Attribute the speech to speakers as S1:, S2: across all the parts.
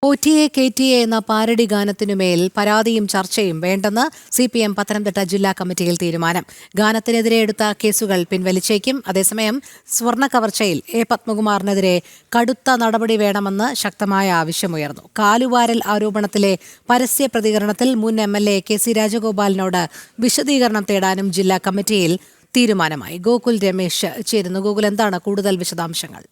S1: OTA-KTA എന്ന parody ഗാനത്തിനുമേൽ പരാതിയും ചർച്ചയും വേണ്ടെന്ന് CPM പത്തനംതിട്ട ജില്ലാ കമ്മിറ്റിയിൽ തീരുമാനം. ഗാനത്തിനെതിരെ എടുത്ത കേസുകൾ പിൻവലിച്ചേക്കും. അതേസമയം സ്വർണ്ണ കവർച്ചയിൽ പത്മകുമാറിനെതിരെ കടുത്ത നടപടി വേണമെന്ന് ശക്തമായ ആവശ്യമുയർന്നു. കാലുവാരൽ ആരോപണത്തിലെ പരസ്യ പ്രതികരണത്തിൽ മുൻ MLA KC രാജഗോപാലിനോട് വിശദീകരണം തേടാനും ജില്ലാ കമ്മിറ്റിയിൽ തീരുമാനമായി. ഗോകുൽ രമേശ് ചേരുന്നു. ഗോകുൽ, എന്താണ് കൂടുതൽ വിശദാംശങ്ങൾ?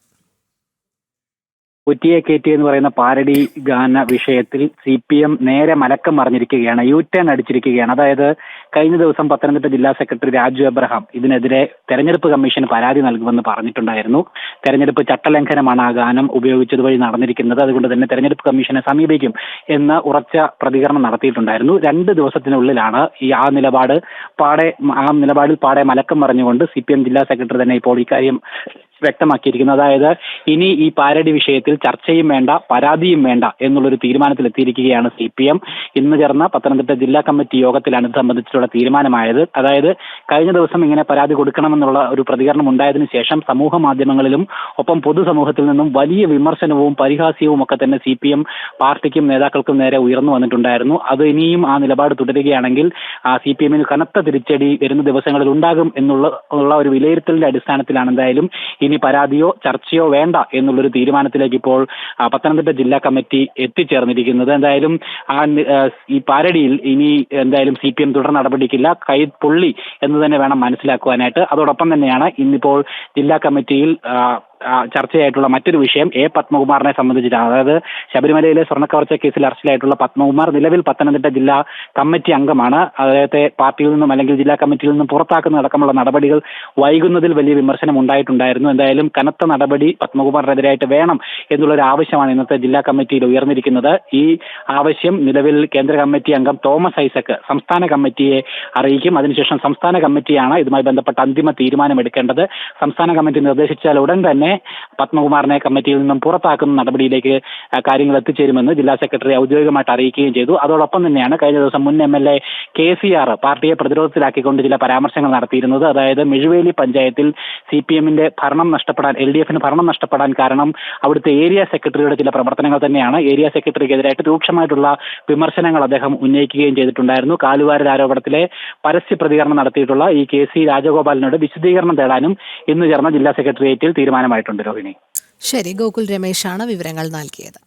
S2: OTA-KTA എന്ന് പറയുന്ന പാരഡി ഗാന വിഷയത്തിൽ CPM നേരെ മലക്കം മറിഞ്ഞിരിക്കുകയാണ്, യു-ടേൺ അടിച്ചിരിക്കുകയാണ്. അതായത് കഴിഞ്ഞ ദിവസം പത്തനംതിട്ട ജില്ലാ സെക്രട്ടറി രാജു എബ്രഹാം ഇതിനെതിരെ തെരഞ്ഞെടുപ്പ് കമ്മീഷന് പരാതി നൽകുമെന്ന് പറഞ്ഞിട്ടുണ്ടായിരുന്നു. തെരഞ്ഞെടുപ്പ് ചട്ടലംഘനമാണ് ആ ഗാനം ഉപയോഗിച്ചതുവഴി നടന്നിരിക്കുന്നത്, അതുകൊണ്ട് തന്നെ തെരഞ്ഞെടുപ്പ് കമ്മീഷനെ സമീപിക്കും എന്ന് ഉറച്ച പ്രതികരണം നടത്തിയിട്ടുണ്ടായിരുന്നു. 2 ദിവസത്തിനുള്ളിലാണ് ആ നിലപാടിൽ പാടെ മലക്കം മറിഞ്ഞുകൊണ്ട് CPM ജില്ലാ സെക്രട്ടറി തന്നെ ഇപ്പോൾ ഇക്കാര്യം വ്യക്തമാക്കിയിരിക്കുന്നത്. അതായത് ഇനി ഈ പാരഡി വിഷയത്തിൽ ചർച്ചയും വേണ്ട, പരാതിയും വേണ്ട എന്നുള്ളൊരു തീരുമാനത്തിലെത്തിയിരിക്കുകയാണ് CPM. ഇന്ന് ചേർന്ന പത്തനംതിട്ട ജില്ലാ കമ്മിറ്റി യോഗത്തിലാണ് ഇത് സംബന്ധിച്ചിട്ടുള്ള തീരുമാനമായത്. അതായത് കഴിഞ്ഞ ദിവസം ഇങ്ങനെ പരാതി കൊടുക്കണമെന്നുള്ള ഒരു പ്രതികരണം ഉണ്ടായതിനു ശേഷം സമൂഹ മാധ്യമങ്ങളിലും ഒപ്പം പൊതുസമൂഹത്തിൽ നിന്നും വലിയ വിമർശനവും പരിഹാസ്യവും ഒക്കെ തന്നെ CPM പാർട്ടിക്കും നേതാക്കൾക്കും നേരെ ഉയർന്നു വന്നിട്ടുണ്ടായിരുന്നു. അത് ഇനിയും ആ നിലപാട് തുടരുകയാണെങ്കിൽ CPM-ന് കനത്ത തിരിച്ചടി വരുന്ന ദിവസങ്ങളിൽ ഉണ്ടാകും എന്നുള്ള ഒരു വിലയിരുത്തലിന്റെ അടിസ്ഥാനത്തിലാണ് എന്തായാലും ഇനി പരാതിയോ ചർച്ചയോ വേണ്ട എന്നുള്ളൊരു തീരുമാനത്തിലേക്ക് ഇപ്പോൾ പത്തനംതിട്ട ജില്ലാ കമ്മിറ്റി എത്തിച്ചേർന്നിരിക്കുന്നത്. എന്തായാലും ഈ പാരഡിയിൽ ഇനി എന്തായാലും CPM തുടർ നടപടിക്കില്ല, കൈ പൊള്ളി എന്ന് തന്നെ വേണം മനസ്സിലാക്കുവാനായിട്ട്. അതോടൊപ്പം തന്നെയാണ് ഇന്നിപ്പോൾ ജില്ലാ കമ്മിറ്റിയിൽ ചർച്ചയായിട്ടുള്ള മറ്റൊരു വിഷയം പത്മകുമാറിനെ സംബന്ധിച്ചിട്ടാണ്. അതായത് ശബരിമലയിലെ സ്വർണ്ണക്കവർച്ച കേസിൽ അറസ്റ്റിലായിട്ടുള്ള പത്മകുമാർ നിലവിൽ പത്തനംതിട്ട ജില്ലാ കമ്മിറ്റി അംഗമാണ്. അദ്ദേഹത്തെ പാർട്ടിയിൽ നിന്നും അല്ലെങ്കിൽ ജില്ലാ കമ്മിറ്റിയിൽ നിന്നും പുറത്താക്കുന്ന അടക്കമുള്ള നടപടികൾ വൈകുന്നതിൽ വലിയ വിമർശനം ഉണ്ടായിട്ടുണ്ടായിരുന്നു. എന്തായാലും കനത്ത നടപടി പത്മകുമാറിനെതിരായിട്ട് വേണം എന്നുള്ളൊരു ആവശ്യമാണ് ഇന്നത്തെ ജില്ലാ കമ്മിറ്റിയിൽ ഉയർന്നിരിക്കുന്നത്. ഈ ആവശ്യം നിലവിൽ കേന്ദ്ര കമ്മിറ്റി അംഗം തോമസ് ഐസക് സംസ്ഥാന കമ്മിറ്റിയെ അറിയിക്കും. അതിനുശേഷം സംസ്ഥാന കമ്മിറ്റിയാണ് ഇതുമായി ബന്ധപ്പെട്ട അന്തിമ തീരുമാനം എടുക്കേണ്ടത്. സംസ്ഥാന കമ്മിറ്റി നിർദ്ദേശിച്ചാൽ ഉടൻ തന്നെ പത്മകുമാറിനെ കമ്മിറ്റിയിൽ നിന്നും പുറത്താക്കുന്ന നടപടിയിലേക്ക് കാര്യങ്ങൾ എത്തിച്ചേരുമെന്ന് ജില്ലാ സെക്രട്ടറി ഔദ്യോഗികമായിട്ട് അറിയിക്കുകയും ചെയ്തു. അതോടൊപ്പം തന്നെയാണ് കഴിഞ്ഞ ദിവസം മുൻ MLA KCR പാർട്ടിയെ പ്രതിരോധത്തിലാക്കിക്കൊണ്ട് ചില പരാമർശങ്ങൾ നടത്തിയിരുന്നത്. അതായത് മെഴുവേലി പഞ്ചായത്തിൽ CPM-ന്റെ ഭരണം നഷ്ടപ്പെടാൻ, LDF-ന് ഭരണം നഷ്ടപ്പെടാൻ കാരണം അവിടുത്തെ ഏരിയ സെക്രട്ടറിയുടെ ചില പ്രവർത്തനങ്ങൾ തന്നെയാണ്. ഏരിയ സെക്രട്ടറിക്കെതിരായിട്ട് രൂക്ഷമായിട്ടുള്ള വിമർശനങ്ങൾ അദ്ദേഹം ഉന്നയിക്കുകയും ചെയ്തിട്ടുണ്ടായിരുന്നു. കാലുവാരൽ ആരോപണത്തിലെ പരസ്യ പ്രതികരണം നടത്തിയിട്ടുള്ള ഈ KC രാജഗോപാലിനോട് വിശദീകരണം തേടാനും ഇന്ന് ചേർന്ന ജില്ലാ സെക്രട്ടേറിയറ്റിൽ തീരുമാനമായിട്ടുണ്ട്. രോഹിണി.
S1: ശരി, ഗോകുൽ രമേശാണ് വിവരങ്ങൾ നൽകിയത്.